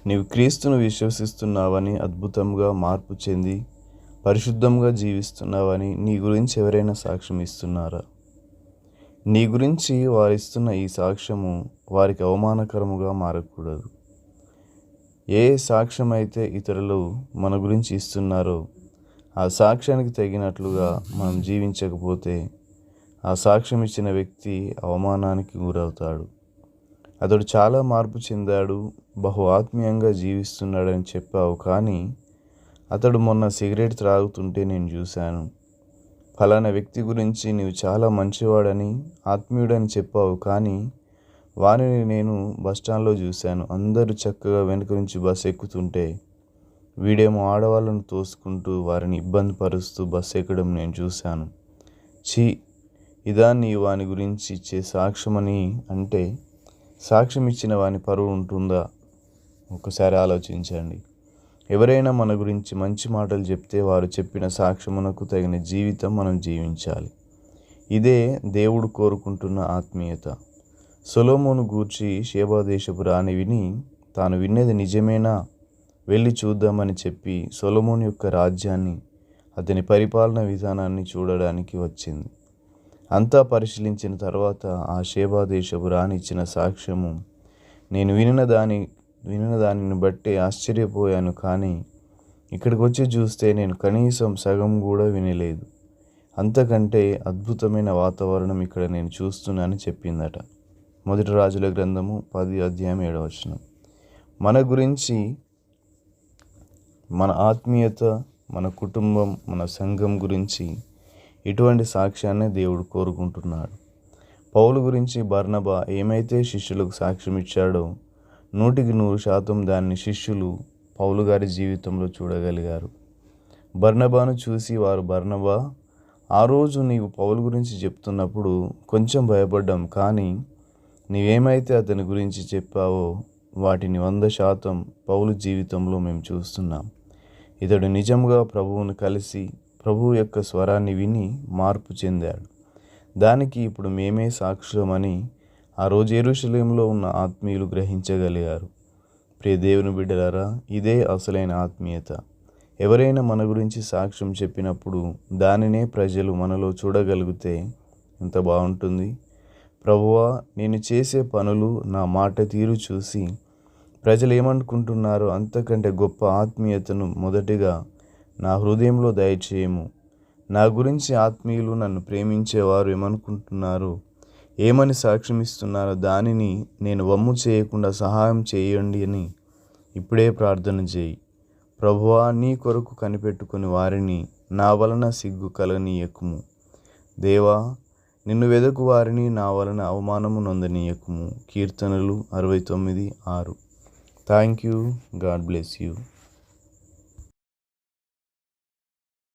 నీవు క్రీస్తును విశ్వసిస్తున్నావని, అద్భుతంగా మార్పు చెంది పరిశుద్ధంగా జీవిస్తున్నావని నీ గురించి ఎవరైనా సాక్ష్యం ఇస్తున్నారా? నీ గురించి వారిస్తున్న ఈ సాక్ష్యము వారికి అవమానకరముగా మారకూడదు. ఏ సాక్ష్యం అయితే ఇతరులు మన గురించి ఇస్తున్నారో ఆ సాక్ష్యానికి తగినట్లుగా మనం జీవించకపోతే ఆ సాక్ష్యం ఇచ్చిన వ్యక్తి అవమానానికి గురవుతాడు. అతడు చాలా మార్పు చెందాడు, బహు ఆత్మీయంగా జీవిస్తున్నాడని చెప్పావు, కానీ అతడు మొన్న సిగరెట్ త్రాగుతుంటే నేను చూశాను. ఫలానా వ్యక్తి గురించి నీవు చాలా మంచివాడని, ఆత్మీయుడని చెప్పావు, కానీ వారిని నేను బస్టాండ్లో చూశాను. అందరూ చక్కగా వెనుక నుంచి బస్సు ఎక్కుతుంటే వీడేమో ఆడవాళ్ళను తోసుకుంటూ వారిని ఇబ్బంది పరుస్తూ బస్సు ఎక్కడం నేను చూశాను. ఇదా నీ వాని గురించి ఇచ్చే సాక్ష్యమని అంటే సాక్ష్యం ఇచ్చిన వాని పరువు ఉంటుందా? ఒకసారి ఆలోచించండి. ఎవరైనా మన గురించి మంచి మాటలు చెప్తే వారు చెప్పిన సాక్ష్యమునకు తగిన జీవితం మనం జీవించాలి. ఇదే దేవుడు కోరుకుంటున్న ఆత్మీయత. సొలొమోను గూర్చి షేబా దేశపు రాణి విని తాను విన్నది నిజమేనా, వెళ్ళి చూద్దామని చెప్పి సొలొమోను యొక్క రాజ్యాన్ని, అతని పరిపాలన విధానాన్ని చూడడానికి వచ్చింది. అంతా పరిశీలించిన తర్వాత ఆ షేబా దేశపు రాణి ఇచ్చిన సాక్ష్యము, నేను వినిన దానిని బట్టి ఆశ్చర్యపోయాను, కానీ ఇక్కడికి వచ్చి చూస్తే నేను కనీసం సగం కూడా వినలేదు. అంతకంటే అద్భుతమైన వాతావరణం ఇక్కడ నేను చూస్తున్నానని చెప్పిందట. 1 రాజుల గ్రంథము 10:7. మన గురించి, మన ఆత్మీయత, మన కుటుంబం, మన సంఘం గురించి ఇటువంటి సాక్ష్యాన్ని దేవుడు కోరుకుంటున్నాడు. పౌలు గురించి బర్నబా ఏమైతే శిష్యులకు సాక్ష్యం ఇచ్చాడో 100% దాన్ని శిష్యులు పౌలు గారి జీవితంలో చూడగలిగారు. బర్నబాను చూసి వారు, బర్నబా, ఆ రోజు నీవు పౌలు గురించి చెప్తున్నప్పుడు కొంచెం భయపడ్డాం, కానీ నీవేమైతే అతని గురించి చెప్పావో వాటిని 100% పౌలు జీవితంలో మేము చూస్తున్నాం. ఇతడు నిజంగా ప్రభువును కలిసి ప్రభువు యొక్క స్వరాన్ని విని మార్పు చెందాడు. దానికి ఇప్పుడు మేమే సాక్షులమని ఆ రోజు యెరూషలేములో ఉన్న ఆత్మీయులు గ్రహించగలిగారు. ప్రియ దేవుని బిడ్డలారా, ఇదే అసలైన ఆత్మీయత. ఎవరైనా మన గురించి సాక్ష్యం చెప్పినప్పుడు దానినే ప్రజలు మనలో చూడగలిగితే ఎంత బాగుంటుంది. ప్రభువా, నేను చేసే పనులు, నా మాట తీరు చూసి ప్రజలు ఏమనుకుంటున్నారో అంతకంటే గొప్ప ఆత్మీయతను మొదటిగా నా హృదయంలో దయచేయము. నా గురించి ఆత్మీయులు, నన్ను ప్రేమించేవారు ఏమనుకుంటున్నారో, ఏమని సాక్ష్యం ఇస్తున్నారో దానిని నేను వమ్ము చేయకుండా సహాయం చేయండి అని ఇప్పుడే ప్రార్థన చేయి. ప్రభువా, నీ కొరకు కనిపెట్టుకుని వారిని నా వలన సిగ్గు కలగనీయకుము. దేవా, నిన్ను వెదకు వారిని నా వలన అవమానము నొందనీయకుము. కీర్తనలు 69:6. Thank you. God bless you.